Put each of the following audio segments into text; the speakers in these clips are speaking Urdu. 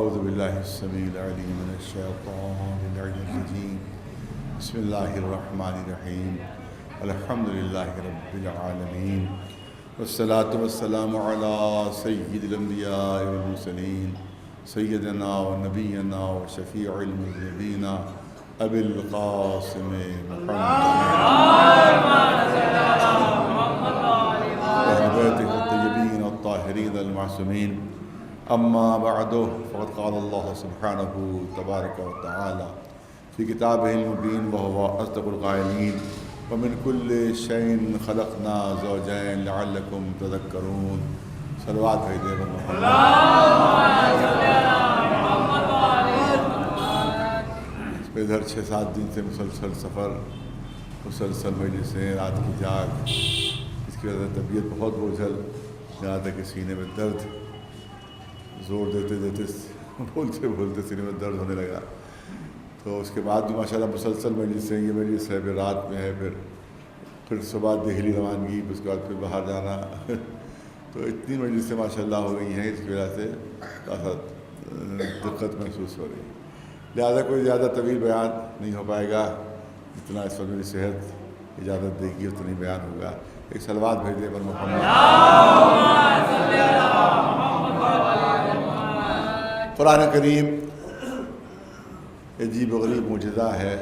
اعوذ باللہ السمیع العلیم من الشیطان الرجیم بسم اللہ الرحمن الرحیم الحمد للہ رب العالمین والصلاة والسلام علی سید الانبیاء والمرسلین سیدنا و نبینا و شفیع المذنبین ابی القاسم محمد اہل بیتہ الطیبین الطاہرین المعصومین اما بعد فقد قال اللہ سبحانہ تبارک و تعالی فی کتابہ المبین وہو اصدق القائلین ومن کل شیء خلقنا زوجین لعلکم تذکرون صلوات ہے دے محمد ادھر 6-7 دن سے مسلسل سفر مسلسل مجلسیں رات کی جاگ اس کی وجہ سے طبیعت بہت بوجھل یہاں تک کہ سینے میں درد زور دیتے دیتے بولتے بولتے سینے میں درد ہونے لگا تو اس کے بعد بھی ماشاءاللہ مسلسل مجلسیں یہ مجلس ہے پھر رات میں ہے پھر صبح دہلی روانگی اس کے بعد پھر باہر جانا تو اتنی مجلسیں ماشاءاللہ ہو گئی ہیں اس کی وجہ سے خاصا دقت محسوس ہو رہی ہے لہٰذا کوئی زیادہ طویل بیان نہیں ہو پائے گا جتنا اس وقت میری صحت اجازت دے گی اتنی بیان ہوگا ایک صلوات بھیج دے پر محمد قرآن کریم عجیب و غریب معجزہ ہے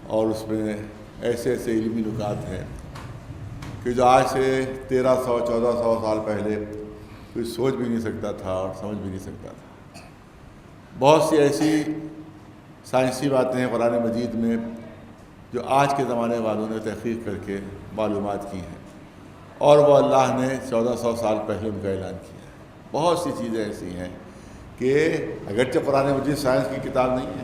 اور اس میں ایسے ایسے علمی نکات ہیں کہ جو آج سے 1300-1400 سال پہلے کوئی سوچ بھی نہیں سکتا تھا اور سمجھ بھی نہیں سکتا تھا بہت سی ایسی سائنسی باتیں ہیں قرآن مجید میں جو آج کے زمانے والوں نے تحقیق کر کے معلومات کی ہیں اور وہ اللہ نے 1400 سال پہلے ان کا اعلان کیا ہے بہت سی چیزیں ایسی ہیں کہ اگرچہ قرآن مجید سائنس کی کتاب نہیں ہے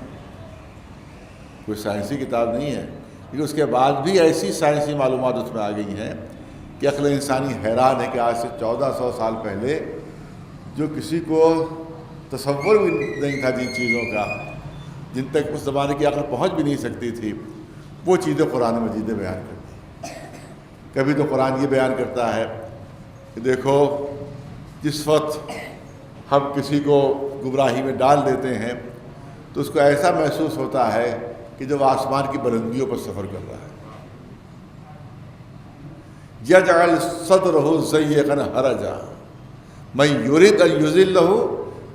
کوئی سائنسی کتاب نہیں ہے لیکن اس کے بعد بھی ایسی سائنسی معلومات اس میں آ گئی ہیں کہ عقل انسانی حیران ہے کہ آج سے 1400 سال پہلے جو کسی کو تصور بھی نہیں تھا جن چیزوں کا جن تک اس زمانے کی عقل پہنچ بھی نہیں سکتی تھی وہ چیزیں قرآن مجید نے بیان کرتی کبھی تو قرآن یہ بیان کرتا ہے کہ دیکھو جس وقت ہم کسی کو گمراہی میں ڈال دیتے ہیں تو اس کو ایسا محسوس ہوتا ہے کہ جب آسمان کی بلندیوں پر سفر کر رہا ہے یجعل صدرہ ضیقا حرجا من یرید ان یضلہ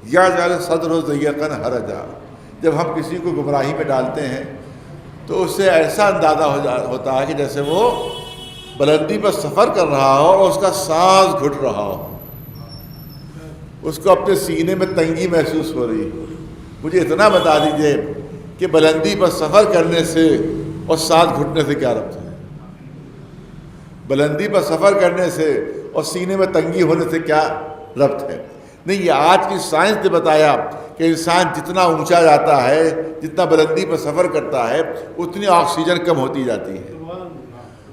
یجعل صدرہ ضیقا حرجا جب ہم کسی کو گمراہی میں ڈالتے ہیں تو اس سے ایسا اندازہ ہوتا ہے کہ جیسے وہ بلندی پر سفر کر رہا ہو اور اس کا سانس گھٹ رہا ہو اس کو اپنے سینے میں تنگی محسوس ہو رہی ہے مجھے اتنا بتا دیجئے کہ بلندی پر سفر کرنے سے اور سانس گھٹنے سے کیا ربط ہے بلندی پر سفر کرنے سے اور سینے میں تنگی ہونے سے کیا ربط ہے نہیں یہ آج کی سائنس نے بتایا کہ انسان جتنا اونچا جاتا ہے جتنا بلندی پر سفر کرتا ہے اتنی آکسیجن کم ہوتی جاتی ہے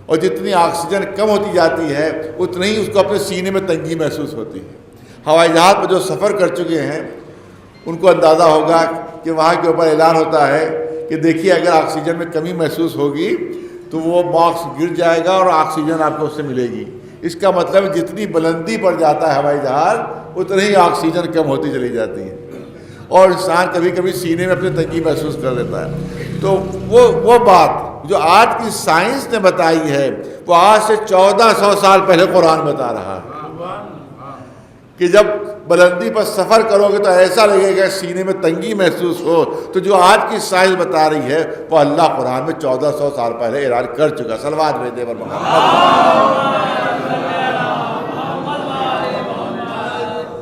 اور جتنی آکسیجن کم ہوتی جاتی ہے اتنی ہی اس کو اپنے سینے میں تنگی محسوس ہوتی ہے ہوائی جہاز پہ جو سفر کر چکے ہیں ان کو اندازہ ہوگا کہ وہاں کے اوپر اعلان ہوتا ہے کہ دیکھیے اگر آکسیجن میں کمی محسوس ہوگی تو وہ باکس گر جائے گا اور آکسیجن آپ کو اس سے ملے گی اس کا مطلب جتنی بلندی پر جاتا ہے ہوائی جہاز اتنی ہی آکسیجن کم ہوتی چلی جاتی ہے اور انسان کبھی کبھی سینے میں اپنی تنگی محسوس کر لیتا ہے تو وہ بات جو آج کی سائنس نے بتائی ہے وہ آج سے 1400 سال پہلے قرآن بتا رہا ہے کہ جب بلندی پر سفر کرو گے تو ایسا لگے گا سینے میں تنگی محسوس ہو تو جو آج کی سائنس بتا رہی ہے وہ اللہ قرآن میں 1400 سال پہلے اعلان کر چکا صلوات بھیجے پر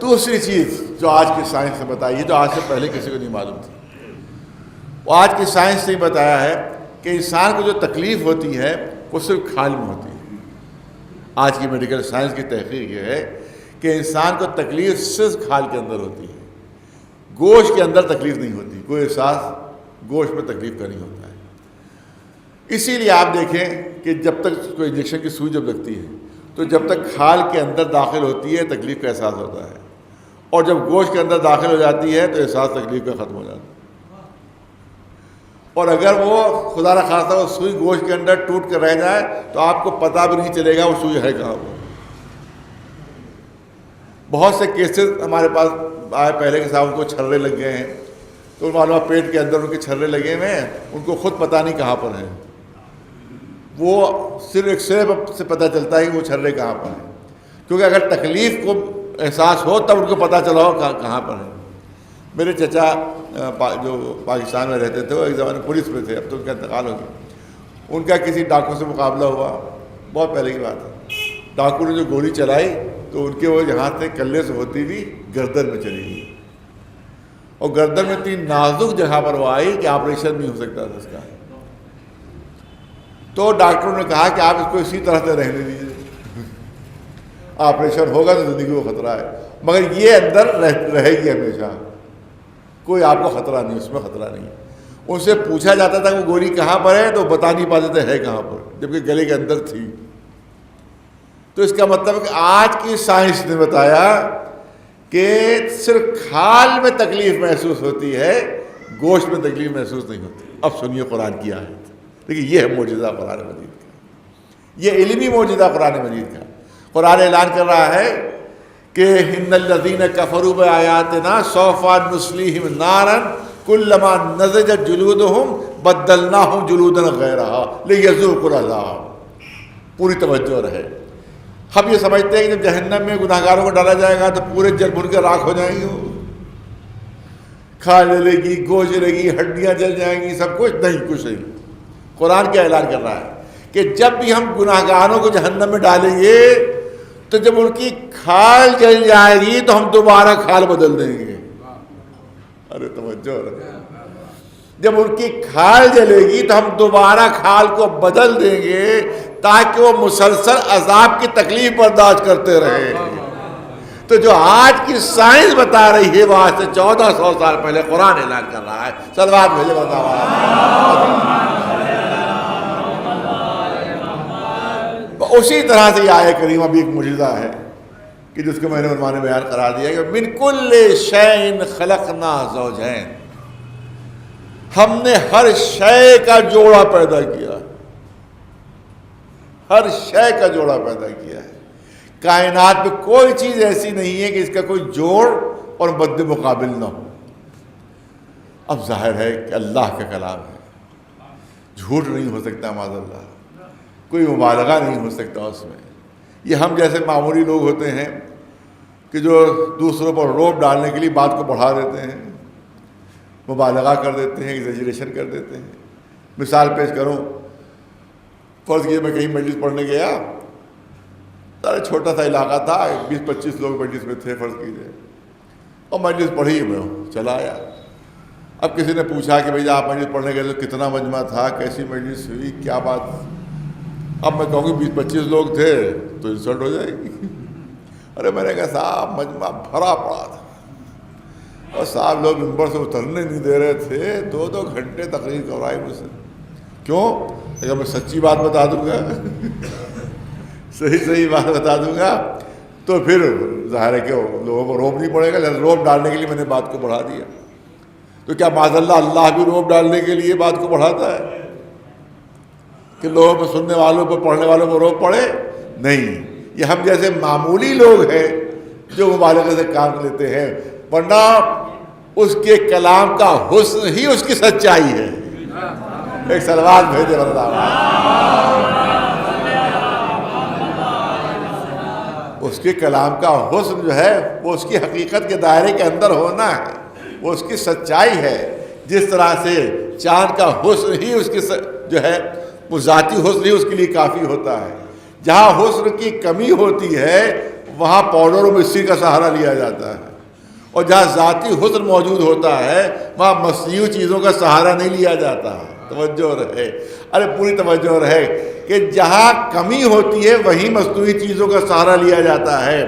دوسری چیز جو آج کی سائنس نے بتائی ہے جو آج سے پہلے کسی کو نہیں معلوم تھی وہ آج کی سائنس نے بتایا ہے کہ انسان کو جو تکلیف ہوتی ہے وہ صرف کھال میں ہوتی ہے آج کی میڈیکل سائنس کی تحقیق یہ ہے کہ انسان کو تکلیف صرف کھال کے اندر ہوتی ہے گوشت کے اندر تکلیف نہیں ہوتی کوئی احساس گوشت میں تکلیف کا نہیں ہوتا ہے اسی لیے آپ دیکھیں کہ جب تک کوئی انجیکشن کی سوئی جب لگتی ہے تو جب تک کھال کے اندر داخل ہوتی ہے تکلیف کا احساس ہوتا ہے اور جب گوشت کے اندر داخل ہو جاتی ہے تو احساس تکلیف کا ختم ہو جاتا ہے اور اگر وہ خدا نخواستہ وہ سوئی گوشت کے اندر ٹوٹ کر رہ جائے تو آپ کو پتہ بھی نہیں چلے گا وہ سوئی ہے کہاں. وہ بہت سے کیسز ہمارے پاس آئے پہلے کے صاحب ان کو چھرے لگ گئے ہیں، تو معلوم پیٹ کے اندر ان کے چھرے لگے ہوئے ہیں، ان کو خود پتہ نہیں کہاں پر ہیں، وہ صرف ایک سے پتہ چلتا ہے کہ وہ چھرے کہاں پر ہیں، کیونکہ اگر تکلیف کو احساس ہو تب ان کو پتہ چلا ہو کہاں پر ہے۔ میرے چچا جو پاکستان میں رہتے تھے وہ ایک زمانے پولیس میں تھے، اب تو ان کا انتقال ہو گیا، ان کا کسی ڈاکو سے مقابلہ ہوا، بہت پہلے کی بات ہے، ڈاکو نے جو گولی چلائی تو ان کے وہ یہاں سے کلے سے ہوتی ہوئی گردن میں چلی گئی، اور گردن میں اتنی نازک جگہ پر وہ آئی کہ آپریشن نہیں ہو سکتا تھا اس کا۔ تو ڈاکٹروں نے کہا کہ آپ اس کو اسی طرح سے رہنے دیجیے، آپریشن ہوگا تو زندگی کو خطرہ ہے، مگر یہ اندر رہے گی ہمیشہ، کوئی آپ کو خطرہ نہیں، اس میں خطرہ نہیں۔ ان سے پوچھا جاتا تھا کہ وہ گولی کہاں پر ہے تو بتا نہیں پاتے تھے ہے کہاں پر، جبکہ گلے کے اندر تھی۔ تو اس کا مطلب ہے کہ آج کی سائنس نے بتایا کہ صرف کھال میں تکلیف محسوس ہوتی ہے، گوشت میں تکلیف محسوس نہیں ہوتی۔ اب سنیے قرآن کی آیت، دیکھیے یہ ہے معجزہ قرآن مجید کا، یہ علمی معجزہ قرآن مجید کا۔ قرآن اعلان کر رہا ہے کہ ان الذین کفروا بآیاتنا سوف نصلیہم نارا کلما نضجت جلودہم بدلناہم جلودا غیرہا لیذوقوا العذاب۔ پوری توجہ رہے، ہم یہ سمجھتے ہیں کہ جب جہنم میں گناہ گاروں کو ڈالا جائے گا تو پورے جل بھن کے راکھ ہو جائیں گے، کھال جلے گی، گوشت جلے گی، ہڈیاں جل جائیں گی، سب کچھ نہیں، کچھ نہیں۔ قرآن کیا اعلان کر رہا ہے کہ جب بھی ہم گناہ گاروں کو جہنم میں ڈالیں گے تو جب ان کی کھال جل جائے گی تو ہم دوبارہ کھال بدل دیں گے۔ ارے توجہ رکھیں، جب ان کی کھال جلے گی تو ہم دوبارہ کھال کو بدل دیں گے تاکہ وہ مسلسل عذاب کی تکلیف برداشت کرتے رہے۔ تو جو آج کی سائنس بتا رہی ہے وہ آج سے 1400 سال پہلے قرآن اعلان کر رہا ہے۔ صلوات بھیجے اسی طرح سے یہ آیت کریمہ بھی ایک معجزہ ہے کہ جس کو میں نے عنوان بیان قرار دیا کہ من کل شیء خلقنا زوجین، ہم نے ہر شے کا جوڑا پیدا کیا، ہر شے کا جوڑا پیدا کیا ہے۔ کائنات میں کوئی چیز ایسی نہیں ہے کہ اس کا کوئی جوڑ اور مد مقابل نہ ہو۔ اب ظاہر ہے کہ اللہ کا کلام ہے، جھوٹ نہیں ہو سکتا، معاذ اللہ، کوئی مبالغہ نہیں ہو سکتا اس میں۔ یہ ہم جیسے معمولی لوگ ہوتے ہیں کہ جو دوسروں پر روب ڈالنے کے لیے بات کو بڑھا دیتے ہیں، مبالغہ کر دیتے ہیں، ایگزیجریشن کر دیتے ہیں۔ مثال پیش کروں، فرض کیجیے میں کہیں مجلس پڑھنے گیا، سارا چھوٹا سا علاقہ تھا، 20-25 لوگ مجلس میں تھے فرض کیجیے، اور مجلس پڑھی میں چلا آیا۔ اب کسی نے پوچھا کہ بھئی آپ مجلس پڑھنے گئے تو کتنا مجمع تھا، کیسی مجلس ہوئی، کیا بات؟ اب میں کہوں گی 20-25 لوگ تھے تو انسلٹ ہو جائے گی۔ ارے میں نے کہا صاحب مجمع بھرا پڑا تھا اور صاحب لوگ ممبر سے اترنے نہیں دے رہے تھے، 2 گھنٹے تقریر کروائی مجھ سے۔ کیوں؟ اگر میں سچی بات بتا دوں گا، صحیح بات بتا دوں گا تو پھر ظاہر ہے کہ لوگوں کو روب نہیں پڑے گا، لہذا روب ڈالنے کے لیے میں نے بات کو بڑھا دیا۔ تو کیا معاذ اللہ بھی روب ڈالنے کے لیے بات کو بڑھاتا ہے کہ لوگوں کو، سننے والوں کو، پڑھنے والوں کو روب پڑے؟ نہیں، یہ ہم جیسے معمولی لوگ ہیں جو مبالغے سے کام لیتے ہیں، ورنہ اس کے کلام کا حسن ہی اس کی سچائی ہے۔ ایک صلوات بھیجے اس کے کلام کا حسن جو ہے وہ اس کی حقیقت کے دائرے کے اندر ہونا ہے، وہ اس کی سچائی ہے۔ جس طرح سے چاند کا حسن ہی اس کی جو ہے وہ ذاتی حسن ہی اس کے لیے کافی ہوتا ہے۔ جہاں حسن کی کمی ہوتی ہے وہاں پاؤڈر و مصری کا سہارا لیا جاتا ہے، اور جہاں ذاتی حسن موجود ہوتا ہے وہاں مصنوعی چیزوں کا سہارا نہیں لیا جاتا۔ توجہ رہے، ارے پوری توجہ رہے کہ جہاں کمی ہوتی ہے وہیں مصنوعی چیزوں کا سہارا لیا جاتا ہے۔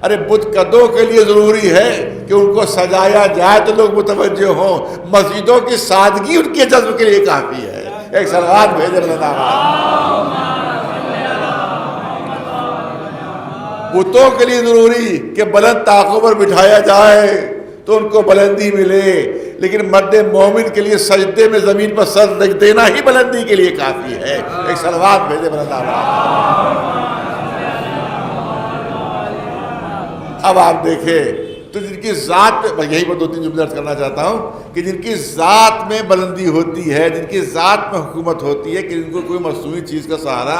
ارے بت قدوں کے لیے ضروری ہے کہ ان کو سجایا جائے تو لوگ متوجہ ہوں، مسجدوں کی سادگی ان کے جذب کے لیے کافی ہے۔ ایک صلوات بھیجے بتوں کے لیے ضروری کہ بلند طاقوں پر بٹھایا جائے تو ان کو بلندی ملے، لیکن مرد مومن کے لیے سجدے میں زمین پر سر رکھ دینا ہی بلندی کے لیے کافی ہے۔ ایک صلوات بھیجے اب آپ دیکھیں تو جن کی ذات میں، یہی پر 2-3 جملے عرض کرنا چاہتا ہوں کہ جن کی ذات میں بلندی ہوتی ہے، جن کی ذات میں حکومت ہوتی ہے کہ جن کو کوئی مصنوعی چیز کا سہارا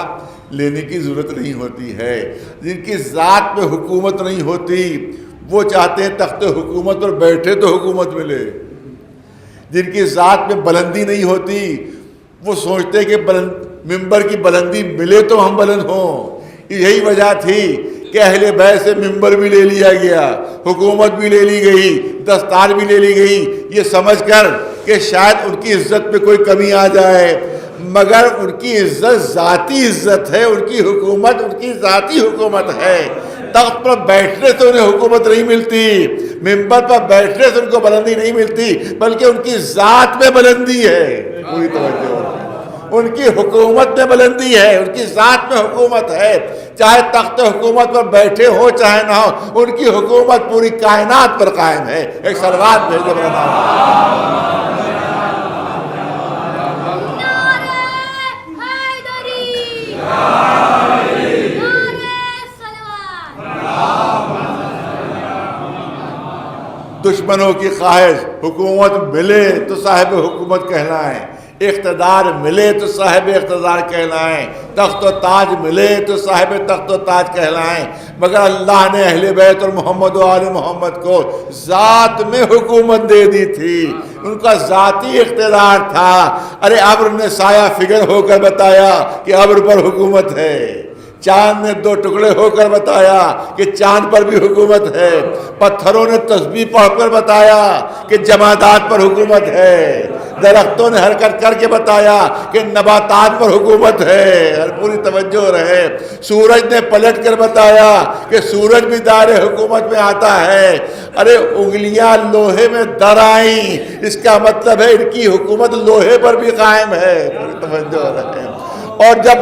لینے کی ضرورت نہیں ہوتی ہے، جن کی ذات میں حکومت نہیں ہوتی، وہ چاہتے ہیں تخت حکومت پر بیٹھے تو حکومت ملے۔ جن کی ذات میں بلندی نہیں ہوتی، وہ سوچتے ہیں کہ ممبر کی بلندی ملے تو ہم بلند ہوں۔ یہی وجہ تھی کہ اہل بیت سے ممبر بھی لے لیا گیا، حکومت بھی لے لی گئی، دستار بھی لے لی گئی، یہ سمجھ کر کہ شاید ان کی عزت میں کوئی کمی آ جائے، مگر ان کی عزت ذاتی عزت ہے، ان کی حکومت ان کی ذاتی حکومت ہے۔ تخت پر بیٹھنے سے انہیں حکومت نہیں ملتی، ممبر پر بیٹھنے سے ان کو بلندی نہیں ملتی، بلکہ ان کی ذات میں بلندی ہے۔ پوری توجہ، ان کی حکومت میں بلندی ہے، ان کی ذات میں حکومت ہے۔ چاہے تخت حکومت پر بیٹھے ہو چاہے نہ ہو، ان کی حکومت پوری کائنات پر قائم ہے۔ ایک صلوات بھیجو میرا نام۔ دشمنوں کی خواہش، حکومت ملے تو صاحب حکومت کہلائیں، اقتدار ملے تو صاحب اقتدار کہلائیں، تخت و تاج ملے تو صاحب تخت و تاج کہلائیں، مگر اللہ نے اہل بیت اور محمد و آل محمد کو ذات میں حکومت دے دی تھی، ان کا ذاتی اقتدار تھا۔ ارے ابر نے سایہ فگر ہو کر بتایا کہ ابر پر حکومت ہے، چاند نے 2 ٹکڑے ہو کر بتایا کہ چاند پر بھی حکومت ہے، پتھروں نے تسبیح پڑھ کر بتایا کہ جمادات پر حکومت ہے، درختوں نے حرکت کر کے بتایا کہ نباتات پر حکومت ہے۔ اور پوری توجہ رہے، سورج نے پلٹ کر بتایا کہ سورج بھی دائر حکومت میں آتا ہے۔ ارے انگلیاں لوہے میں در آئیں، اس کا مطلب ہے ان کی حکومت لوہے پر بھی قائم ہے۔ پوری توجہ رہے، اور جب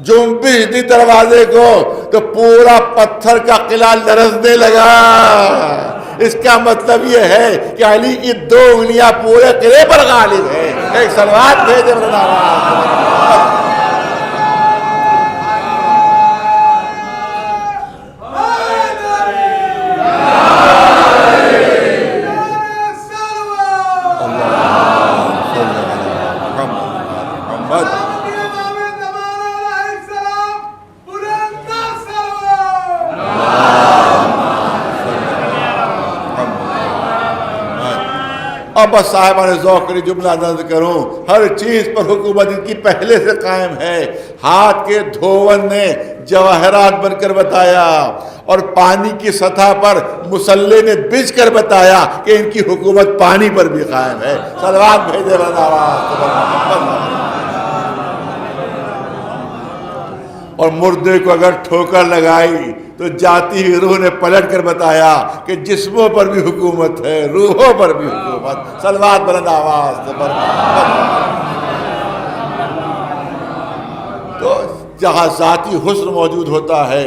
جنبش دی دروازے کو تو پورا پتھر کا قلعہ لرزنے لگا۔ اس کا مطلب یہ ہے کہ علی کی 2 انگلیاں پورے قلعے پر غالب ہے۔ ایک صلوات بھیجے میرے نام۔ اب بس صاحبان ذوق کے لیے جملہ نظر کروں، ہر چیز پر حکومت ان کی پہلے سے قائم ہے۔ ہاتھ کے دھوون نے جواہرات بن کر بتایا، اور پانی کی سطح پر مسلح نے بچ کر بتایا کہ ان کی حکومت پانی پر بھی قائم ہے۔ صلوات بھیجے اور مردے کو اگر ٹھوکر لگائی تو جاتی ہوئی روح نے پلٹ کر بتایا کہ جسموں پر بھی حکومت ہے، روحوں پر بھی حکومت۔ صلوات بلند آواز سے تو جہاں ذاتی حسن موجود ہوتا ہے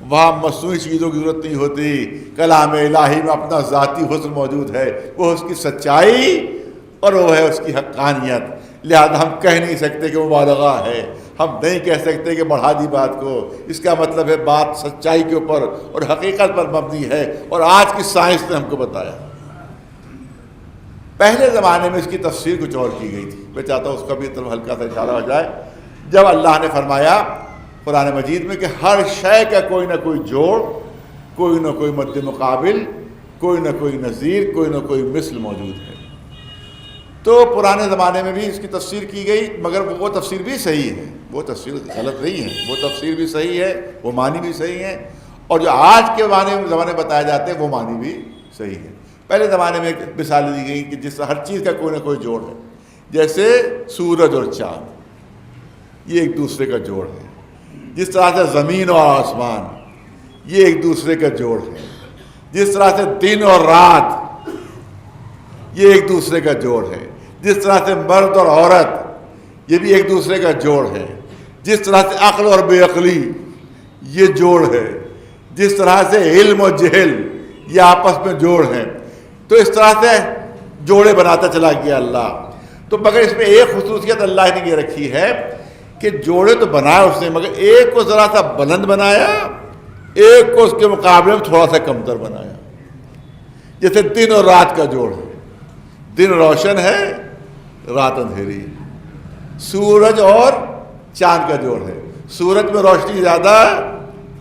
وہاں مصنوعی چیزوں کی ضرورت نہیں ہوتی۔ کلام الہی میں اپنا ذاتی حسن موجود ہے، وہ اس کی سچائی اور وہ ہے اس کی حقانیت۔ لہذا ہم کہہ نہیں سکتے کہ مبالغہ ہے، ہم نہیں کہہ سکتے کہ بڑھا دی بات کو۔ اس کا مطلب ہے بات سچائی کے اوپر اور حقیقت پر مبنی ہے، اور آج کی سائنس نے ہم کو بتایا۔ پہلے زمانے میں اس کی تفسیر کچھ اور کی گئی تھی، میں چاہتا ہوں اس کا بھی طرف ہلکا سا اشارہ ہو جائے۔ جب اللہ نے فرمایا قرآن مجید میں کہ ہر شے کا کوئی نہ کوئی جوڑ، کوئی نہ کوئی مد مقابل، کوئی نہ کوئی نظیر، کوئی نہ کوئی مثل موجود ہے، تو پرانے زمانے میں بھی اس کی تفسیر کی گئی، مگر وہ تفسیر بھی صحیح ہے، وہ تفسیر غلط نہیں ہے، وہ تفسیر بھی صحیح ہے، وہ معنی بھی صحیح ہے، اور جو آج کے زمانے بتائے جاتے ہیں وہ معنی بھی صحیح ہے۔ پہلے زمانے میں ایک مثال دی گئی کہ جس ہر چیز کا کوئی نہ کوئی جوڑ ہے، جیسے سورج اور چاند یہ ایک دوسرے کا جوڑ ہے، جس طرح سے زمین اور آسمان یہ ایک دوسرے کا جوڑ ہے، جس طرح سے دن اور رات یہ ایک دوسرے کا جوڑ ہے، جس طرح سے مرد اور عورت یہ بھی ایک دوسرے کا جوڑ ہے، جس طرح سے عقل اور بے عقلی یہ جوڑ ہے، جس طرح سے علم اور جہل یہ آپس میں جوڑ ہیں، تو اس طرح سے جوڑے بناتا چلا گیا اللہ۔ تو مگر اس میں ایک خصوصیت اللہ نے یہ رکھی ہے کہ جوڑے تو بنایا اس نے، مگر ایک کو ذرا سا بلند بنایا، ایک کو اس کے مقابلے میں تھوڑا سا کمتر بنایا۔ جیسے دن اور رات کا جوڑ ہے، دن روشن ہے رات اندھیری ہے، سورج اور چاند کا جوڑ ہے، سورج میں روشنی زیادہ ہے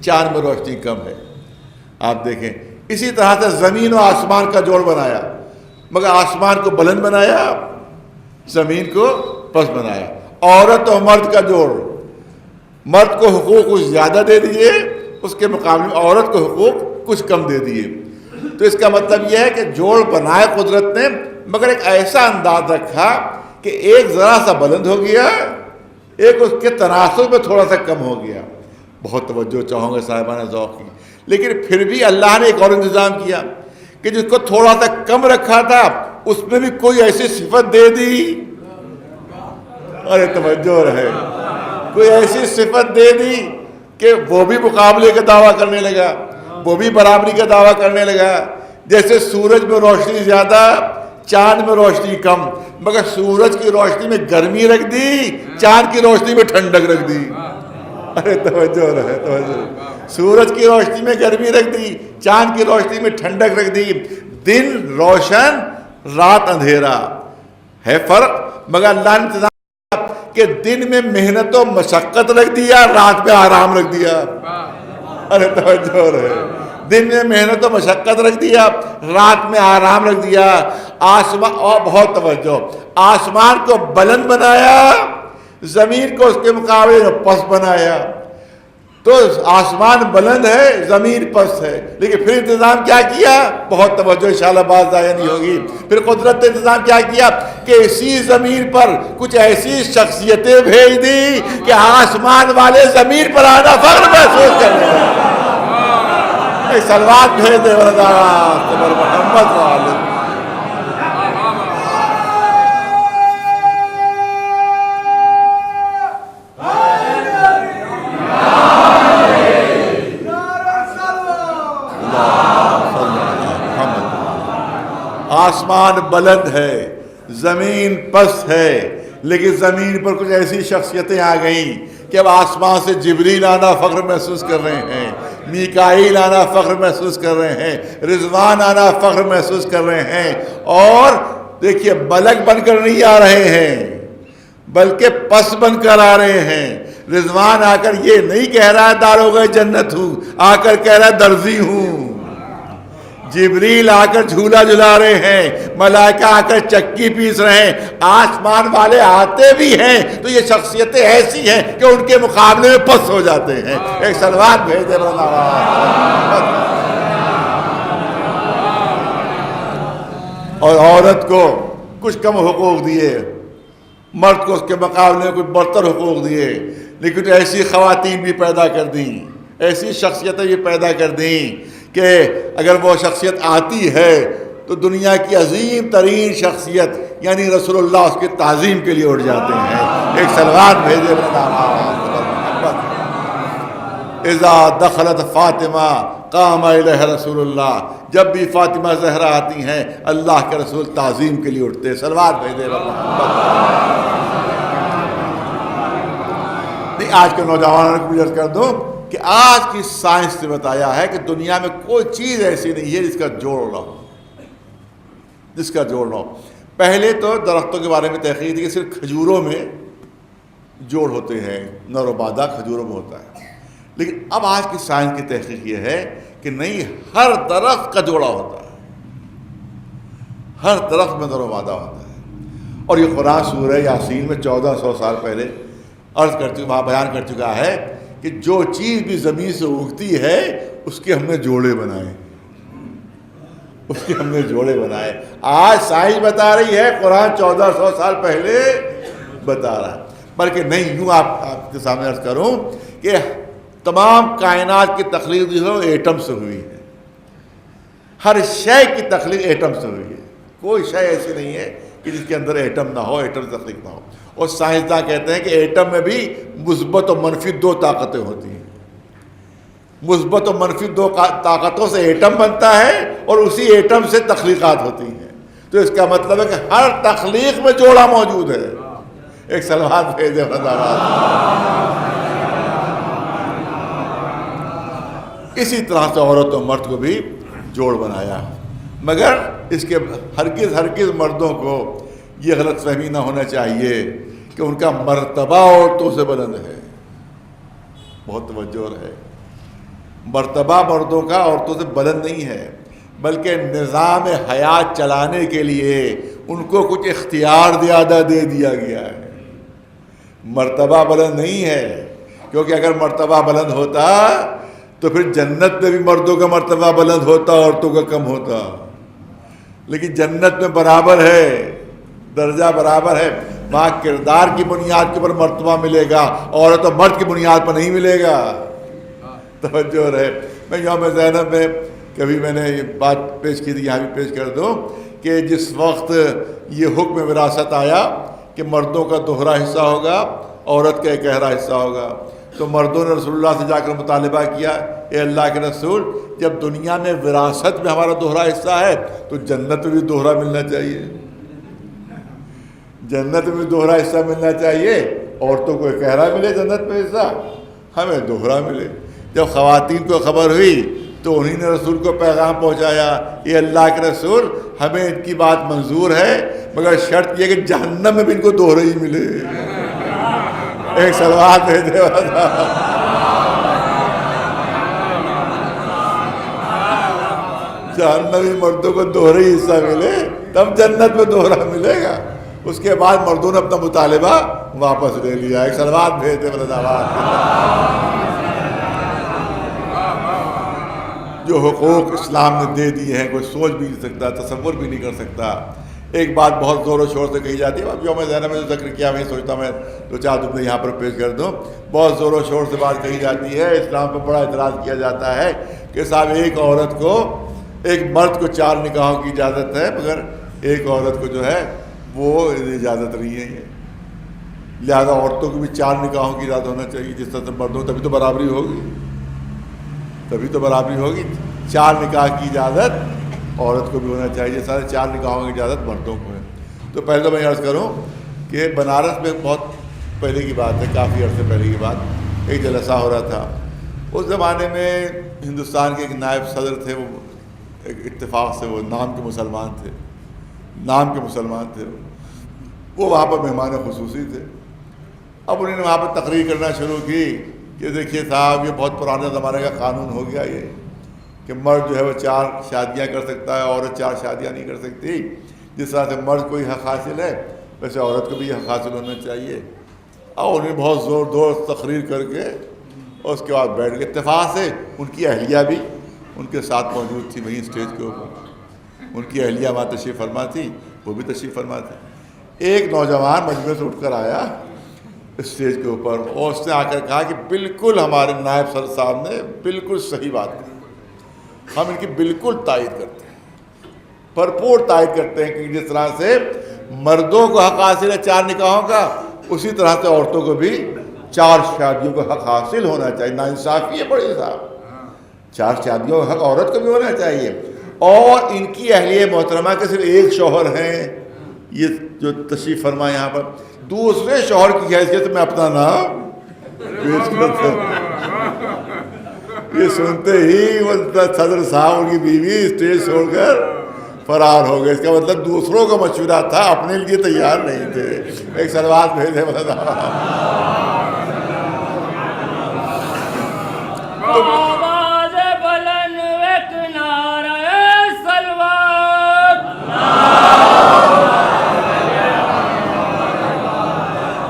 چاند میں روشنی کم ہے۔ آپ دیکھیں اسی طرح سے زمین و آسمان کا جوڑ بنایا، مگر آسمان کو بلند بنایا، زمین کو پست بنایا۔ عورت اور مرد کا جوڑ، مرد کو حقوق کچھ زیادہ دے دیے، اس کے مقابلے میں عورت کو حقوق کچھ کم دے دیے۔ تو اس کا مطلب یہ ہے کہ جوڑ بنائے قدرت نے، مگر ایک ایسا انداز رکھا کہ ایک ذرا سا بلند ہو گیا، ایک اس کے تناسب میں تھوڑا سا کم ہو گیا۔ بہت توجہ چاہوں گے صاحبان ذوق کی، لیکن پھر بھی اللہ نے ایک اور انتظام کیا کہ جس کو تھوڑا سا کم رکھا تھا اس میں بھی کوئی ایسی صفت دے دی، ارے توجہ رہے، کوئی ایسی صفت دے دی کہ وہ بھی مقابلے کا دعویٰ کرنے لگا، وہ بھی برابری کا دعویٰ کرنے لگا۔ جیسے سورج میں روشنی زیادہ چاند میں روشنی کم، مگر سورج کی روشنی میں گرمی رکھ دی، چاند کی روشنی میں ٹھنڈک رکھ دی۔ ارے توجہ رہے، توجہ، سورج کی روشنی میں گرمی رکھ دی، چاند کی روشنی میں ٹھنڈک رکھ دی۔ دن روشن رات اندھیرا ہے فرق، مگر اللہ نے انتظام کہ دن میں محنت و مشقت رکھ دیا، رات میں آرام رکھ دیا۔ ارے توجہ رہے، دن میں محنت و مشقت رکھ دیا، رات میں آرام رکھ دیا۔ آسمان، اور بہت توجہ، آسمان کو بلند بنایا، زمین کو اس کے مقابلے میں پست بنایا۔ تو آسمان بلند ہے، زمین پست ہے، لیکن پھر انتظام کیا کیا؟ بہت توجہ، انشاءاللہ بات ضائع نہیں ہوگی۔ پھر قدرت نے انتظام کیا کیا کہ اسی زمین پر کچھ ایسی شخصیتیں بھیج دی کہ آسمان والے زمین پر آنا فخر محسوس کرنے لگے۔ سلوات بھیج دے محمد والے۔ آسمان بلند ہے، زمین پست ہے، لیکن زمین پر کچھ ایسی شخصیتیں آ گئیں کہ اب آسمان سے جبریل آنا فخر محسوس کر رہے ہیں، میکائیل آنا فخر محسوس کر رہے ہیں، رضوان آنا فخر محسوس کر رہے ہیں۔ اور دیکھیے ملک بن کر نہیں آ رہے ہیں بلکہ پس بن کر آ رہے ہیں۔ رضوان آ کر یہ نہیں کہہ رہا ہے داروغہ جنت ہوں، آ کر کہہ رہا ہے درزی ہوں۔ جبریل آ کر جھولا جھلا رہے ہیں، ملائکہ آ کر چکی پیس رہے ہیں، آسمان والے آتے بھی ہیں تو یہ شخصیتیں ایسی ہیں کہ ان کے مقابلے میں پس ہو جاتے ہیں۔ ایک سلوات بھیج دے اور عورت کو کچھ کم حقوق دیے، مرد کو اس کے مقابلے میں کچھ برتر حقوق دیے، لیکن ایسی خواتین بھی پیدا کر دیں، ایسی شخصیتیں بھی پیدا کر دیں کہ اگر وہ شخصیت آتی ہے تو دنیا کی عظیم ترین شخصیت یعنی رسول اللہ اس کی تعظیم کے لیے اٹھ جاتے ہیں۔ ایک سلوات بھیجے اذا دخلت فاطمہ قام الیہ رسول اللہ، جب بھی فاطمہ زہرا آتی ہیں اللہ کے رسول تعظیم کے لیے اٹھتے ہیں۔ سلوات بھیجے نہیں، آج کے نوجوانوں کو عرض کر دوں کہ آج کی سائنس نے بتایا ہے کہ دنیا میں کوئی چیز ایسی نہیں ہے جس کا جوڑ نہ ہو، جس کا جوڑ نہ ہو۔ پہلے تو درختوں کے بارے میں تحقیق تھی کہ صرف کھجوروں میں جوڑ ہوتے ہیں، نر و مادہ کھجوروں میں ہوتا ہے، لیکن اب آج کی سائنس کی تحقیق یہ ہے کہ نہیں، ہر درخت کا جوڑا ہوتا ہے، ہر درخت میں نر و مادہ ہوتا ہے۔ اور یہ قرآن سورہ یاسین میں 1400 سال پہلے وہاں بیان کر چکا ہے کہ جو چیز بھی زمین سے اگتی ہے اس کے ہم نے جوڑے بنائے، اس کے ہم نے جوڑے بنائے۔ آج سائنس بتا رہی ہے، قرآن 1400 سال پہلے بتا رہا ہے۔ بلکہ نہیں، یوں آپ کے سامنے عرض کروں کہ تمام کائنات کی تخلیق جو ہے ایٹم سے ہوئی ہے، ہر شے کی تخلیق ایٹم سے ہوئی ہے، کوئی شے ایسی نہیں ہے کہ جس کے اندر ایٹم نہ ہو، ایٹم تخلیق نہ ہو۔ اور سائنسداں کہتے ہیں کہ ایٹم میں بھی مثبت و منفی 2 طاقتیں ہوتی ہیں، مثبت و منفی 2 طاقتوں سے ایٹم بنتا ہے اور اسی ایٹم سے تخلیقات ہوتی ہیں۔ تو اس کا مطلب ہے کہ ہر تخلیق میں جوڑا موجود ہے۔ ایک سلوات بھیجے اسی طرح سے عورت و مرد کو بھی جوڑ بنایا، مگر اس کے ہرگز مردوں کو یہ غلط فہمی نہ ہونا چاہیے کہ ان کا مرتبہ عورتوں سے بلند ہے. بہت توجہ ہے. مرتبہ مردوں کا عورتوں سے بلند نہیں ہے، بلکہ نظام حیات چلانے کے لیے ان کو کچھ اختیار زیادہ دے دیا گیا ہے. مرتبہ بلند نہیں ہے، کیونکہ اگر مرتبہ بلند ہوتا تو پھر جنت میں بھی مردوں کا مرتبہ بلند ہوتا، عورتوں کا کم ہوتا. لیکن جنت میں برابر ہے، درجہ برابر ہے. وہاں کردار کی بنیاد کے اوپر مرتبہ ملے گا، عورت اور مرد کی بنیاد پر نہیں ملے گا. توجہ رہے. میں یوم زینب میں کبھی میں نے یہ بات پیش کی تھی، یہاں بھی پیش کر دوں کہ جس وقت یہ حکم وراثت آیا کہ مردوں کا دوہرا حصہ ہوگا، عورت کا ایک گہرا حصہ ہوگا، تو مردوں نے رسول اللہ سے جا کر مطالبہ کیا، اے اللہ کے رسول، جب دنیا میں وراثت میں ہمارا دوہرا حصہ ہے تو جنت میں بھی دوہرا ملنا چاہیے. جنت میں بھی دوہرا حصہ ملنا چاہیے. عورتوں کو ایک گہرا ملے جنت میں حصہ، ہمیں دوہرا ملے. جب خواتین کو خبر ہوئی تو انہی نے رسول کو پیغام پہنچایا، یہ اللہ کے رسول، ہمیں ان کی بات منظور ہے، مگر شرط یہ کہ جہنم میں بھی ان کو دوہرا ہی ملے. ایک سلوات بھیجے والا. جہنمی مردوں کو دوہرا ہی حصہ ملے تب جنت میں دوہرا ملے گا. اس کے بعد مردوں نے اپنا مطالبہ واپس لے لیا. ایک سلوات بھیجے والا. جو حقوق اسلام نے دے دیے ہیں کوئی سوچ بھی نہیں سکتا، تصور بھی نہیں کر سکتا. ایک بات بہت زور و شور سے کہی جاتی ہے، اب یوم زینب میں جو ذکر کیا میں سوچتا میں دو چار جملے یہاں پر پیش کر دوں. بہت زور و شور سے بات کہی جاتی ہے، اسلام پر بڑا اعتراض کیا جاتا ہے کہ صاحب ایک عورت کو، ایک مرد کو 4 نکاحوں کی اجازت ہے، مگر ایک عورت کو جو ہے وہ اجازت نہیں ہے. لہذا عورتوں کو بھی 4 نکاحوں کی اجازت ہونا چاہیے جس طرح سے مردوں، تبھی تو برابری ہوگی. 4 نکاح کی اجازت عورت کو بھی ہونا چاہیے، سارے 4 نکاحوں کی اجازت مردوں کو ہے. تو پہلے تو میں عرض کروں کہ بنارس میں بہت پہلے کی بات ہے، کافی عرصے پہلے کی بات، ایک جلسہ ہو رہا تھا. اس زمانے میں ہندوستان کے ایک نائب صدر تھے، وہ ایک اتفاق سے وہ نام کے مسلمان تھے. وہ وہاں پر مہمان خصوصی تھے. اب انہوں نے وہاں پر تقریر کرنا شروع کی کہ دیکھیے صاحب، یہ بہت پرانے زمانے کا قانون ہو گیا یہ کہ مرد جو ہے وہ 4 شادیاں کر سکتا ہے، عورت 4 شادیاں نہیں کر سکتی. جس طرح سے مرد کو یہ حق حاصل ہے ویسے عورت کو بھی یہ حق حاصل ہونا چاہیے. اور انہیں بہت زور تقریر کر کے اور اس کے بعد بیٹھ گئے. اتفاق سے ان کی اہلیہ بھی ان کے ساتھ موجود تھی وہیں اسٹیج کے اوپر. ان کی اہلیہ وہاں تشریف فرما تھی، وہ بھی تشریف فرما تھی. ایک نوجوان مجمع سے اٹھ کر آیا اسٹیج کے اوپر اور اس نے آ کر کہا کہ بالکل ہمارے نائب صدر صاحب نے بالکل صحیح بات کی، ہم ان کی بالکل تائید کرتے ہیں، بھرپور تائید کرتے ہیں کہ جس طرح سے مردوں کو حق حاصل ہے 4 نکاحوں کا، اسی طرح سے عورتوں کو بھی 4 شادیوں کا حق حاصل ہونا چاہیے. ناانصافی ہے بڑی صاحب. 4 شادیوں کا حق عورت کو بھی ہونا چاہیے. اور ان کی اہلیہ محترمہ کے صرف ایک شوہر ہیں، یہ جو تشریف فرما یہاں پر، دوسرے شوہر کی حیثیت میں اپنا نام پیش کرتے ہیں. یہ سنتے ہی وہ صدر صاحب ان کی بیوی اسٹیج چھوڑ کر فرار ہو گئے. اس کا مطلب دوسروں کا مشورہ تھا، اپنے لیے تیار نہیں تھے. ایک سلوات بھیجے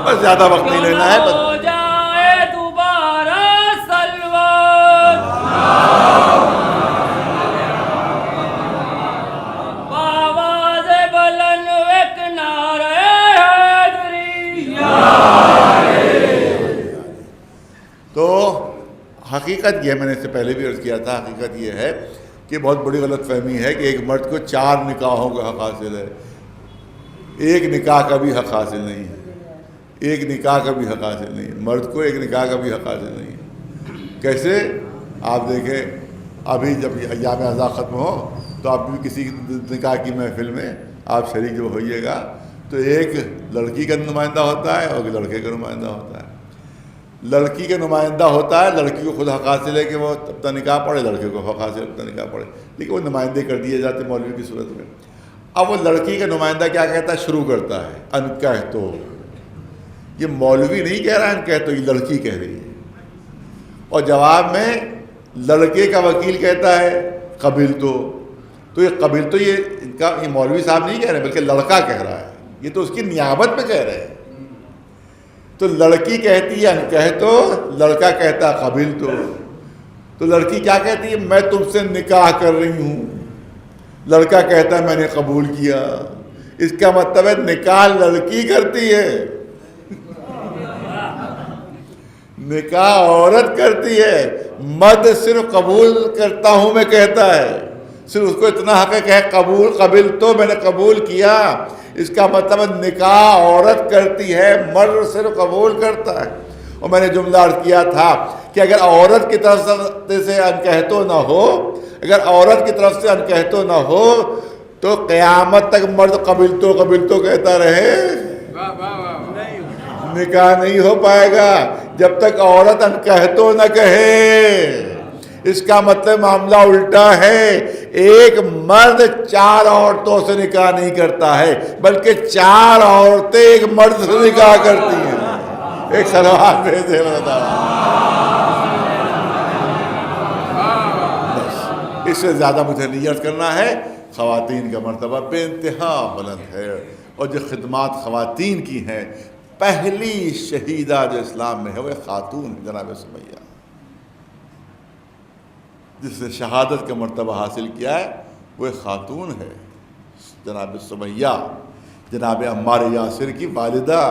بس زیادہ وقت نہیں لینا ہے. بس تو حقیقت یہ ہے، میں نے اس سے پہلے بھی عرض کیا تھا، حقیقت یہ ہے کہ بہت بڑی غلط فہمی ہے کہ ایک مرد کو 4 نکاحوں کا حق حاصل ہے. ایک نکاح کا بھی حق حاصل نہیں ہے. ایک نکاح کا بھی حق حاصل نہیں ہے. مرد کو ایک نکاح کا بھی حق حاصل نہیں ہے. کیسے؟ آپ دیکھیں ابھی جب ایام عزا ختم ہو تو آپ بھی کسی نکاح کی محفل میں آپ شریک جو ہوئیے گا تو ایک لڑکی کا نمائندہ ہوتا ہے اور ایک لڑکے کا نمائندہ ہوتا ہے. لڑکی کا نمائندہ ہوتا ہے، لڑکی کو خود حق حاصل ہے کہ وہ اپنا نکاح پڑھے، لڑکے کو حق حاصل ہے اپنا نکاح پڑھے، لیکن وہ نمائندے کر دیے جاتے مولوی کی صورت میں۔ اب وہ لڑکی کا نمائندہ کیا کہتا ہے؟ شروع کرتا ہے انکح تو، یہ مولوی نہیں کہہ رہا انکح تو، یہ لڑکی کہہ رہی ہے، اور جواب میں لڑکے کا وکیل کہتا ہے قبل تو یہ قبل تو یہ مولوی صاحب نہیں کہہ رہے بلکہ لڑکا کہہ رہا ہے، یہ تو اس کی نیابت میں کہہ رہے ہیں۔ تو لڑکی کہتی ہے انکح تو، لڑکا کہتا ہے قبل تو لڑکی کیا کہتی ہے؟ میں تم سے نکاح کر رہی ہوں، لڑکا کہتا ہے میں نے قبول کیا۔ اس کا مطلب ہے نکاح لڑکی کرتی ہے، نکاح عورت کرتی ہے، مرد صرف قبول کرتا ہوں میں کہتا ہے، صرف اس کو اتنا حق ہے کہ قبول تو میں نے قبول کیا۔ اس کا مطلب نکاح عورت کرتی ہے، مرد صرف قبول کرتا ہے۔ اور میں نے جملہ عرض کیا تھا کہ اگر عورت کی طرف سے انکح تو نہ ہو، اگر عورت کی طرف سے انکح تو نہ ہو تو قیامت تک مرد قبل تو کہتا رہے، نکاح نہیں ہو پائے گا جب تک عورت انکح تو نہ کہے۔ اس کا مطلب معاملہ الٹا ہے، ایک مرد 4 عورتوں سے نکاح نہیں کرتا ہے بلکہ 4 عورتیں ایک مرد سے نکاح کرتی ہیں۔ ایک سلوات بھیجے بتا، بس اس سے زیادہ مجھے نہیں عرض کرنا ہے۔ خواتین کا مرتبہ بے انتہا بلند ہے، اور جو خدمات خواتین کی ہیں، پہلی شہیدہ جو اسلام میں ہے وہ خاتون جناب سمیہ، جس نے شہادت کا مرتبہ حاصل کیا ہے وہ خاتون ہے، جناب سمیہ، جناب عمار یاسر کی والدہ،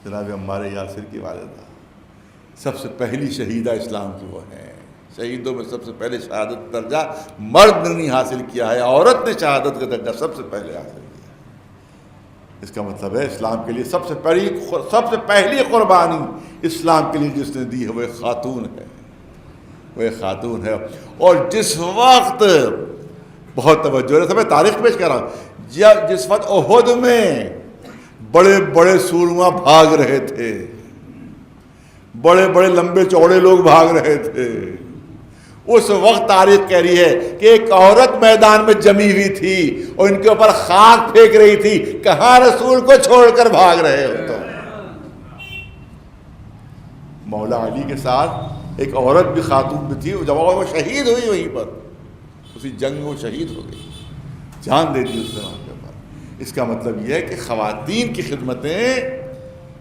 جناب عمار یاسر کی والدہ سب سے پہلی شہیدہ اسلام کی وہ ہیں۔ شہیدوں میں سب سے پہلے شہادت درجہ مرد نے نہیں حاصل کیا ہے، عورت نے شہادت کا درجہ سب سے پہلے حاصل کیا۔ اس کا مطلب ہے اسلام کے لیے سب سے پہلی قربانی اسلام کے لیے جس نے دی ہے وہ ایک خاتون ہے، وہ ایک خاتون ہے۔ اور جس وقت بہت توجہ ہے، میں تاریخ پیش کر رہا ہوں، جس وقت احد میں بڑے بڑے سورما بھاگ رہے تھے، بڑے بڑے لمبے چوڑے لوگ بھاگ رہے تھے، اس وقت تاریخ کہہ رہی ہے کہ ایک عورت میدان میں جمی ہوئی تھی اور ان کے اوپر خاک پھینک رہی تھی، کہاں رسول کو چھوڑ کر بھاگ رہے ہو؟ تو مولا علی کے ساتھ ایک عورت بھی خاتون بھی تھی، جب وہ شہید ہوئی وہیں پر، اسی جنگ میں وہ شہید ہو گئی، جان دے دی اس نے وہاں پر۔ اس کا مطلب یہ ہے کہ خواتین کی خدمتیں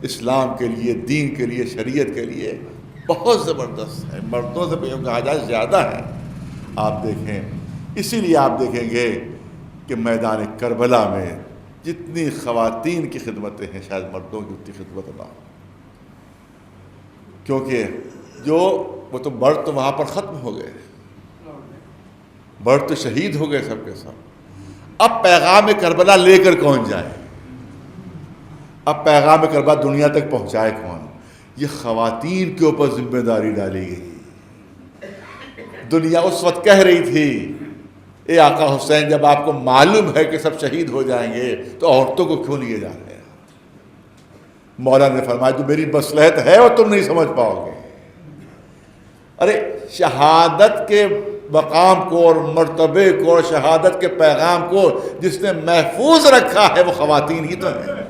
اسلام کے لیے، دین کے لیے، شریعت کے لیے بہت زبردست ہے، مردوں سے کہا جائے زیادہ ہے۔ آپ دیکھیں، اسی لیے آپ دیکھیں گے کہ میدان کربلا میں جتنی خواتین کی خدمتیں ہیں شاید مردوں کی اتنی خدمت نہ ہو، کیونکہ وہ تو مرد تو وہاں پر ختم ہو گئے، مرد تو شہید ہو گئے سب کے سب۔ اب پیغام کربلا لے کر کون جائے؟ اب پیغام کربلا دنیا تک پہنچائے کون؟ یہ خواتین کے اوپر ذمہ داری ڈالی گئی۔ دنیا اس وقت کہہ رہی تھی اے آقا حسین، جب آپ کو معلوم ہے کہ سب شہید ہو جائیں گے تو عورتوں کو کیوں لیے جا رہے ہیں؟ مولا نے فرمایا جو میری مصلحت ہے وہ تم نہیں سمجھ پاؤ گے۔ ارے شہادت کے مقام کو اور مرتبے کو اور شہادت کے پیغام کو جس نے محفوظ رکھا ہے وہ خواتین ہی تو ہیں۔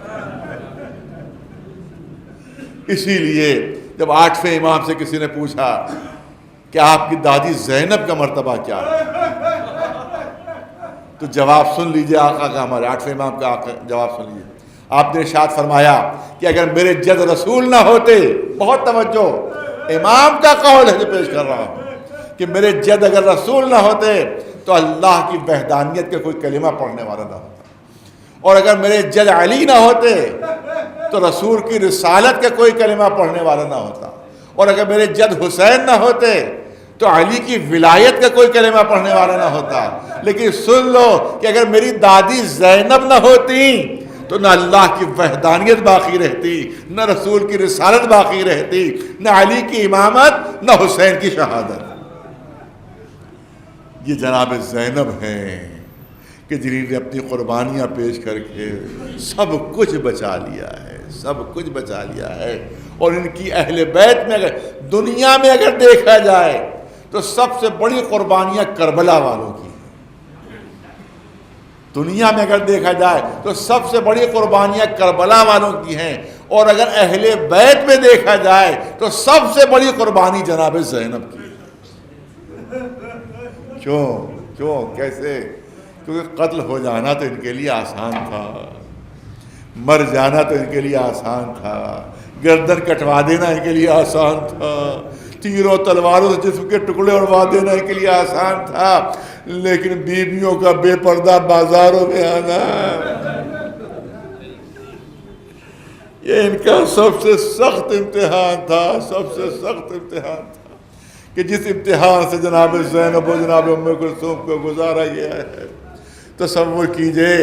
اسی لیے جب 8ویں امام سے کسی نے پوچھا کہ آپ کی دادی زینب کا مرتبہ کیا ہے، تو جواب سن لیجئے آقا کا، ہمارے 8ویں امام کا جواب سن لیجئے۔ آپ نے ارشاد فرمایا کہ اگر میرے جد رسول نہ ہوتے، بہت توجہ، امام کا قول ہے جو پیش کر رہا ہوں، کہ میرے جد اگر رسول نہ ہوتے تو اللہ کی وحدانیت کا کوئی کلمہ پڑھنے والا نہ ہوتا، اور اگر میرے جد علی نہ ہوتے تو رسول کی رسالت کا کوئی کلمہ پڑھنے والا نہ ہوتا، اور اگر میرے جد حسین نہ ہوتے تو علی کی ولایت کا کوئی کلمہ پڑھنے والا نہ ہوتا۔ لیکن سن لو کہ اگر میری دادی زینب نہ ہوتی تو نہ اللہ کی وحدانیت باقی رہتی، نہ رسول کی رسالت باقی رہتی، نہ علی کی امامت، نہ حسین کی شہادت۔ یہ جناب زینب ہیں کہ جنہوں نے اپنی قربانیاں پیش کر کے سب کچھ بچا لیا ہے، سب کچھ بچا لیا ہے. اور ان کی اہل بیت میں اگر دنیا میں اگر دیکھا جائے تو سب سے بڑی قربانیاں کربلا والوں کی. دنیا میں اگر دیکھا جائے تو سب سے بڑی قربانیاں کربلا والوں کی ہیں. اور اگر اہل بیت میں دیکھا جائے تو سب سے بڑی قربانی جناب زینب کی. کیوں کیسے؟ کیونکہ قتل ہو جانا تو ان کے لیے آسان تھا, مر جانا تو ان کے لیے آسان تھا, گردن کٹوا دینا ان کے لیے آسان تھا, تیروں تلواروں سے جسم کے ٹکڑے اڑوا دینا ان کے لیے آسان تھا. لیکن بیویوں کا بے پردہ بازاروں میں آنا, یہ ان کا سب سے سخت امتحان تھا, سب سے سخت امتحان تھا. کہ جس امتحان سے جناب زینب و جناب ام کلثوم کو گزارا گیا ہے. تصور کیجئے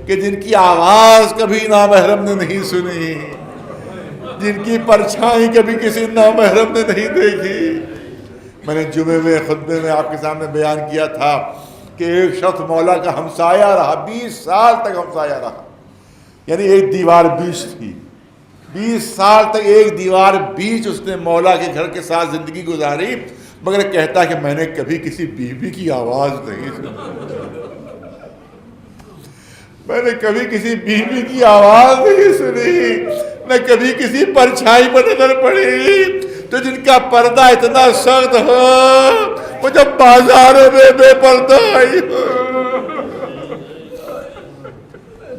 کہ جن کی آواز کبھی نامحرم نے نہیں سنی, جن کی پرچھائی کبھی کسی نامحرم نے نہیں دیکھی. میں نے جمعے میں خطبے میں آپ کے سامنے بیان کیا تھا کہ ایک شخص مولا کا ہمسایہ رہا, 20 سال تک ہمسایہ رہا. یعنی ایک دیوار بیچ تھی, 20 سال تک ایک دیوار بیچ اس نے مولا کے گھر کے ساتھ زندگی گزاری. مگر کہتا کہ میں نے کبھی کسی بیوی کی آواز نہیں سنی, میں نے کبھی کسی بیوی کی آواز نہیں سنی, نہ کبھی کسی پرچھائی پر نظر پڑی. تو جن کا پردہ اتنا سخت ہو وہ جب بازاروں میں بے پردہ آئی ہو,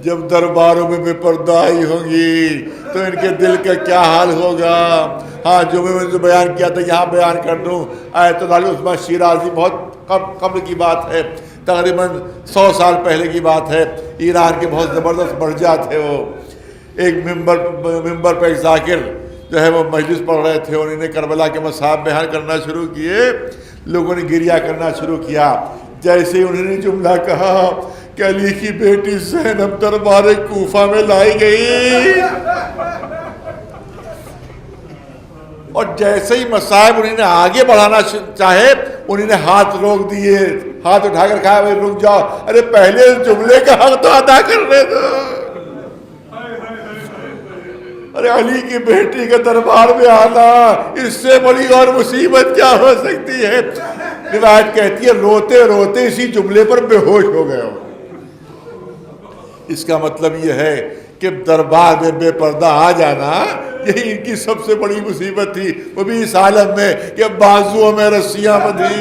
جب درباروں میں بے پردہ آئی ہوں گی تو ان کے دل کا کیا حال ہوگا. ہاں جو میں نے بیان کیا تھا یہاں بیان کر دوں. آیت اللہ عثمان شیرازی, بہت قبل کی بات ہے, تقریباً 100 سال پہلے کی بات ہے. ایران کے بہت زبردست برجا تھے. وہ ایک ممبر پہ ایک ذاکر جو ہے وہ مجلس پڑھ رہے تھے, انہوں نے کربلا کے مصائب بیان کرنا شروع کیے. لوگوں نے گریہ کرنا شروع کیا. جیسے انہوں نے جملہ کہا کہ علی کی بیٹی زینب دربار کوفہ میں لائی گئی, اور جیسے ہی مصائب انہوں نے آگے بڑھانا چاہے انہوں نے ہاتھ روک دیے, ہاتھ اٹھا کر کہا بھائی رک جاؤ, ارے پہلے جملے کا حق تو ادا کرنے دو. ارے علی کی بیٹی کے دربار میں آنا, اس سے بڑی اور مصیبت کیا ہو سکتی ہے. روایت کہتی ہے روتے روتے اسی جملے پر بے ہوش ہو گئے. اس کا مطلب یہ ہے کہ دربار میں بے پردہ آ جانا یہی ان کی سب سے بڑی مصیبت تھی. وہ بھی اس عالم میں کہ بازوؤں میں رسیاں بندھی,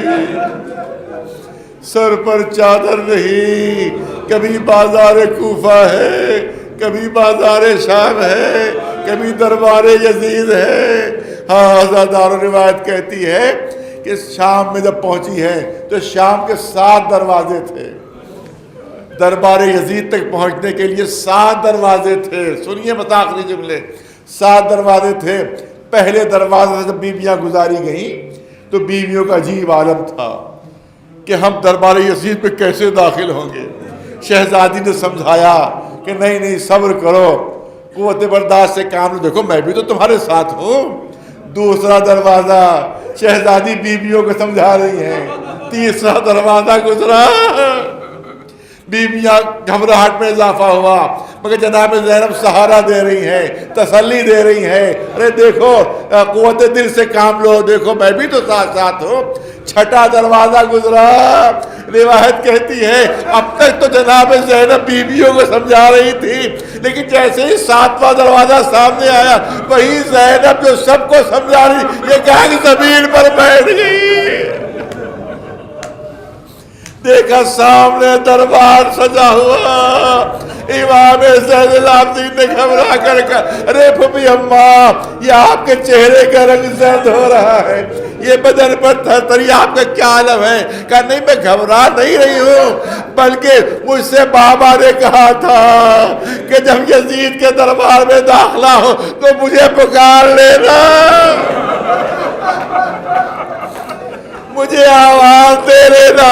سر پر چادر نہیں. کبھی بازار کوفہ ہے, کبھی بازار شام ہے, کبھی دربار یزید ہے. ہاں ازادار روایت کہتی ہے کہ شام میں جب پہنچی ہے تو شام کے 7 دروازے تھے. دربار یزید تک پہنچنے کے لیے 7 دروازے تھے. سنیے متاخری جملے, 7 دروازے تھے. پہلے دروازے سے جب بیویاں گزاری گئیں تو بیویوں کا عجیب عالم تھا کہ ہم دربار یزید پہ کیسے داخل ہوں گے. شہزادی نے سمجھایا کہ نہیں صبر کرو, قوت برداشت سے کام لو, دیکھو میں بھی تو تمہارے ساتھ ہوں. دوسرا دروازہ, شہزادی بیویوں کو سمجھا رہی ہیں. تیسرا دروازہ گزرا, بیویاں گھبراہٹ میں اضافہ ہوا, مگر جناب زینب سہارا دے رہی ہیں, تسلی دے رہی ہیں. ارے دیکھو قوت دل سے کام لو, دیکھو میں بھی تو ساتھ ہوں. چھٹا دروازہ گزرا. روایت کہتی ہے اب تک تو جناب زینب بیویوں کو سمجھا رہی تھی, لیکن جیسے ہی 7واں دروازہ سامنے آیا وہی زینب جو سب کو سمجھا رہی یہ گائے زمین پر بیٹھ گئی. دیکھا سامنے دربار سجا ہوا. امام زین العابدین نے گھبرا کر کہا ارے پھوپھی اماں یہ آپ کے چہرے کا رنگ زرد ہو رہا ہے, یہ بدن پر تھرتھری, آپ کا کیا عالم ہے. کہا نہیں میں گھبرا نہیں رہی ہوں, بلکہ مجھ سے بابا نے کہا تھا کہ جب یزید کے دربار میں داخلہ ہو تو مجھے پکار لینا, مجھے آواز دے لینا.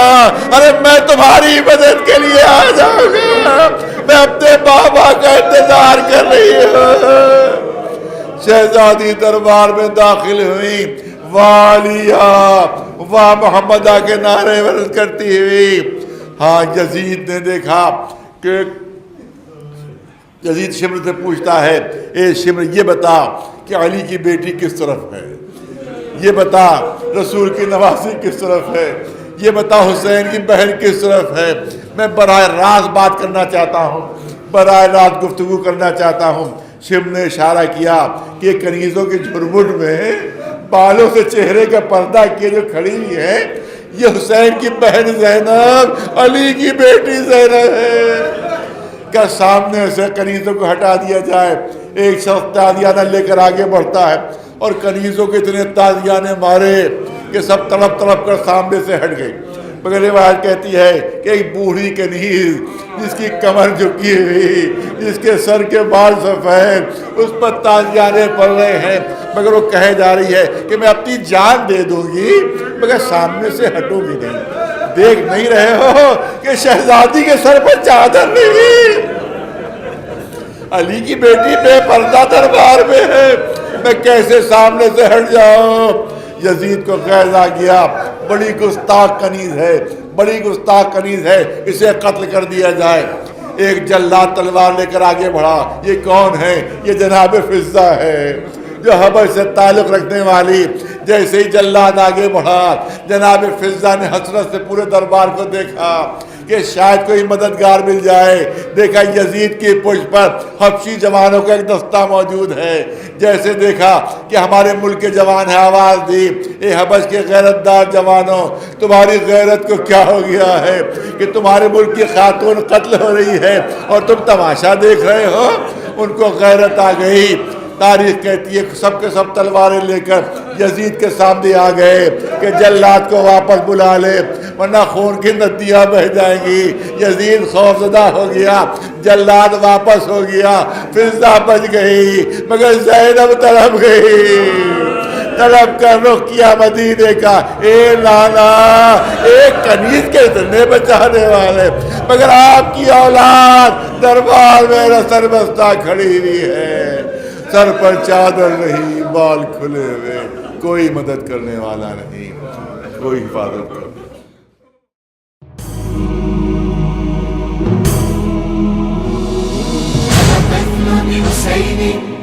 ارے میں تمہاری مدد کے لیے آ جاؤں گا, میں اپنے بابا کا انتظار کر رہی ہوں. شہزادی دربار میں داخل ہوئی, والیہ واہ محمدہ کے نعرے ورد کرتی ہوئی. ہاں یزید نے دیکھا کہ یزید شمر سے پوچھتا ہے اے شمر یہ بتا کہ علی کی بیٹی کس طرف ہے، یہ بتا رسول کی نوازی کس طرف ہے، یہ بتا حسین کی بہن کس طرف ہے۔ میں براہ راست بات کرنا چاہتا ہوں، براہ راست گفتگو کرنا چاہتا ہوں۔ شمر نے اشارہ کیا کہ کنیزوں کے جھرمٹ میں بالوں سے چہرے کا پردہ کیے جو کھڑی ہوئی ہے، یہ حسین کی بہن زینب، علی کی بیٹی زینب ہے۔ کیا سامنے سے کنیزوں کو ہٹا دیا جائے؟ ایک شخص تازیانہ لے کر آگے بڑھتا ہے اور کنیزوں کو اتنے تازیانے مارے کہ سب تڑپ تڑپ کر سامنے سے ہٹ گئی، مگر روایت کہتی ہے کہ ایک بوڑھی کنیز جس کی کمر جھکی ہوئی، جس کے سر کے بال سفید، اس پر تازیانے پڑ رہے ہیں، مگر وہ کہے جا رہی ہے کہ میں اپنی جان دے دوں گی مگر سامنے سے ہٹوں گی نہیں۔ دیکھ نہیں رہے ہو کہ شہزادی کے سر پر چادر نہیں؟ علی کی بیٹی بے پردہ دربار میں ہے، میں کیسے سامنے سے ہٹ جاؤں؟ یزید کو غیظ آ گیا، بڑی گستاخ کنیز ہے، بڑی گستاخ کنیز ہے، اسے قتل کر دیا جائے۔ ایک جلاد تلوار لے کر آگے بڑھا۔ یہ کون ہے؟ یہ جناب فضہ ہے، جو حبش سے تعلق رکھنے والی۔ جیسے ہی جلاد آگے بڑھا، جناب فضہ نے حسرت سے پورے دربار کو دیکھا کہ شاید کوئی مددگار مل جائے۔ دیکھا یزید کی پشت پر حبشی جوانوں کا ایک دستہ موجود ہے۔ جیسے دیکھا کہ ہمارے ملک کے جوان ہیں، آواز دی، اے حبش کے غیرت دار جوانوں، تمہاری غیرت کو کیا ہو گیا ہے کہ تمہارے ملک کی خاتون قتل ہو رہی ہے اور تم تماشا دیکھ رہے ہو؟ ان کو غیرت آ گئی۔ تاریخ کہتی ہے سب کے سب تلواریں لے کر یزید کے سامنے آ گئے کہ جلاد کو واپس بلا لے ورنہ خون کی ندیاں بہہ جائیں گی۔ یزید خوفزدہ ہو گیا، جلاد واپس ہو گیا، فضہ بچ گئی، مگر زینب تڑپ گئی۔ طلب کر رخ کیا مدینے کا، اے لالا، ایک کنیز کے اتنے بچانے والے، مگر آپ کی اولاد دربار میں سر بستہ کھڑی ہوئی ہے، سر پر چادر نہیں، بال کھلے ہوئے، کوئی مدد کرنے والا نہیں، کوئی حفاظت کرنے حسين